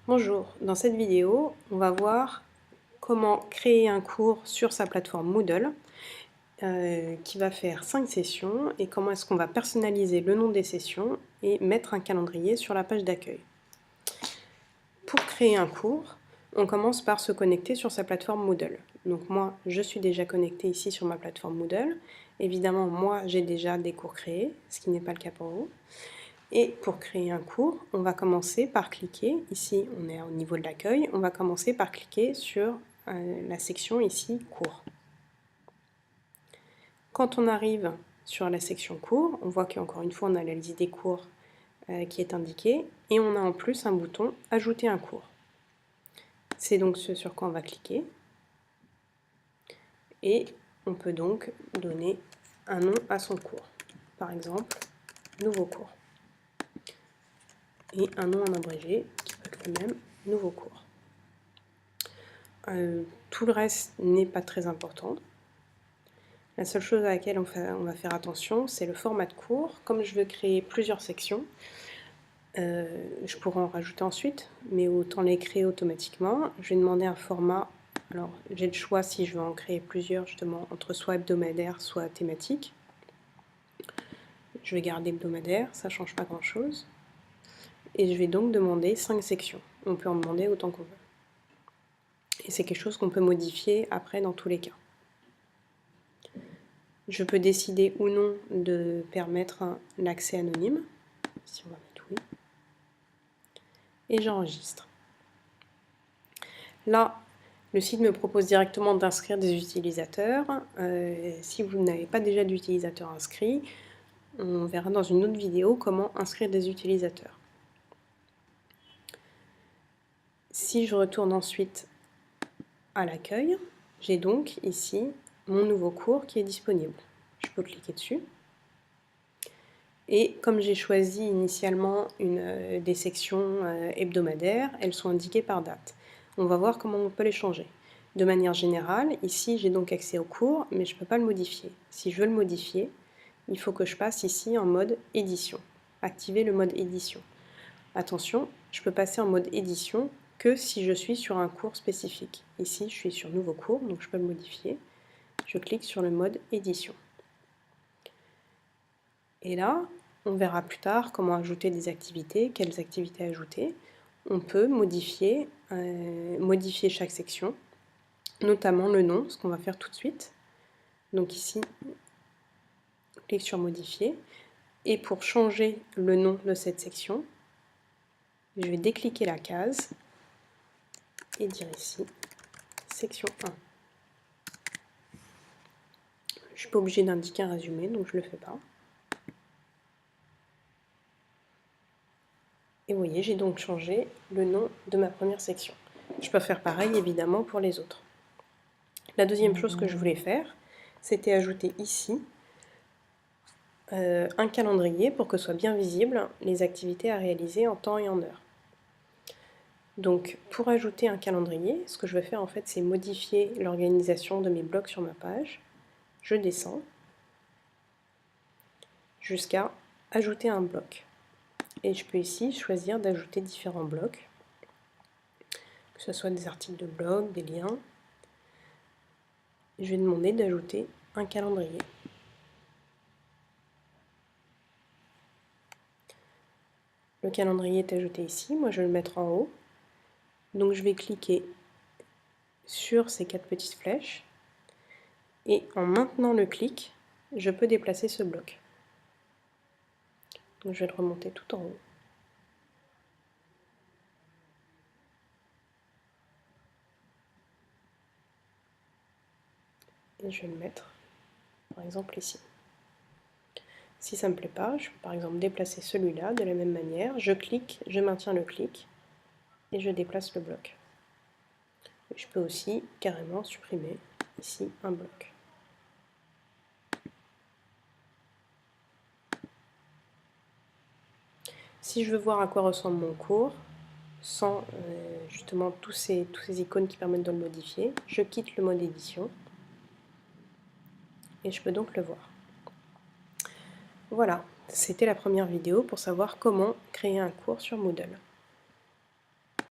Bonjour, dans cette vidéo, on va voir comment créer un cours sur sa plateforme Moodle qui va faire 5 sessions et comment est-ce qu'on va personnaliser le nom des sessions et mettre un calendrier sur la page d'accueil. Pour créer un cours, on commence par se connecter sur sa plateforme Moodle. Donc moi, je suis déjà connectée ici sur ma plateforme Moodle. Évidemment, moi, j'ai déjà des cours créés, ce qui n'est pas le cas pour vous. Et pour créer un cours, on va commencer par cliquer, ici on est au niveau de l'accueil, on va commencer par cliquer sur la section ici cours. Quand on arrive sur la section cours, on voit qu'encore une fois on a la liste des cours qui est indiquée et on a en plus un bouton ajouter un cours. C'est donc ce sur quoi on va cliquer et on peut donc donner un nom à son cours, par exemple nouveau cours. Et un nom en abrégé qui peut être le même, nouveau cours. Tout le reste n'est pas très important. La seule chose à laquelle on va faire attention, c'est le format de cours. Comme je veux créer plusieurs sections, je pourrais en rajouter ensuite, mais autant les créer automatiquement. Je vais demander un format. Alors, j'ai le choix si je veux en créer plusieurs, justement, entre soit hebdomadaire, soit thématique. Je vais garder hebdomadaire, ça ne change pas grand-chose. Et je vais donc demander 5 sections. On peut en demander autant qu'on veut. Et c'est quelque chose qu'on peut modifier après dans tous les cas. Je peux décider ou non de permettre l'accès anonyme, si on va mettre oui, et j'enregistre. Là, le site me propose directement d'inscrire des utilisateurs. Si vous n'avez pas déjà d'utilisateurs inscrits, on verra dans une autre vidéo comment inscrire des utilisateurs. Si je retourne ensuite à l'accueil, j'ai donc ici mon nouveau cours qui est disponible. Je peux cliquer dessus. Et comme j'ai choisi initialement des sections hebdomadaires, elles sont indiquées par date. On va voir comment on peut les changer. De manière générale, ici j'ai donc accès au cours, mais je ne peux pas le modifier. Si je veux le modifier, il faut que je passe ici en mode édition. Activer le mode édition. Attention, je peux passer en mode édition que si je suis sur un cours spécifique. Ici, je suis sur nouveau cours, donc je peux le modifier. Je clique sur le mode édition. Et là, on verra plus tard comment ajouter des activités, quelles activités ajouter. On peut modifier chaque section, notamment le nom, ce qu'on va faire tout de suite. Donc ici, on clique sur modifier. Et pour changer le nom de cette section, je vais décliquer la case et dire ici section 1. Je ne suis pas obligée d'indiquer un résumé, donc je ne le fais pas. Et vous voyez, j'ai donc changé le nom de ma première section. Je peux faire pareil évidemment pour les autres. La deuxième chose que je voulais faire, c'était ajouter ici un calendrier pour que soient bien visibles les activités à réaliser en temps et en heure. Donc pour ajouter un calendrier, ce que je vais faire en fait, c'est modifier l'organisation de mes blocs sur ma page. Je descends jusqu'à ajouter un bloc. Et je peux ici choisir d'ajouter différents blocs, que ce soit des articles de blog, des liens. Je vais demander d'ajouter un calendrier. Le calendrier est ajouté ici, moi je vais le mettre en haut. Donc je vais cliquer sur ces 4 petites flèches et en maintenant le clic, je peux déplacer ce bloc. Donc je vais le remonter tout en haut. Et je vais le mettre par exemple ici. Si ça ne me plaît pas, je peux par exemple déplacer celui-là de la même manière. Je clique, je maintiens le clic et je déplace le bloc. Et je peux aussi carrément supprimer ici un bloc. Si je veux voir à quoi ressemble mon cours, sans justement tous ces icônes qui permettent de le modifier, je quitte le mode édition et je peux donc le voir. Voilà, c'était la première vidéo pour savoir comment créer un cours sur Moodle.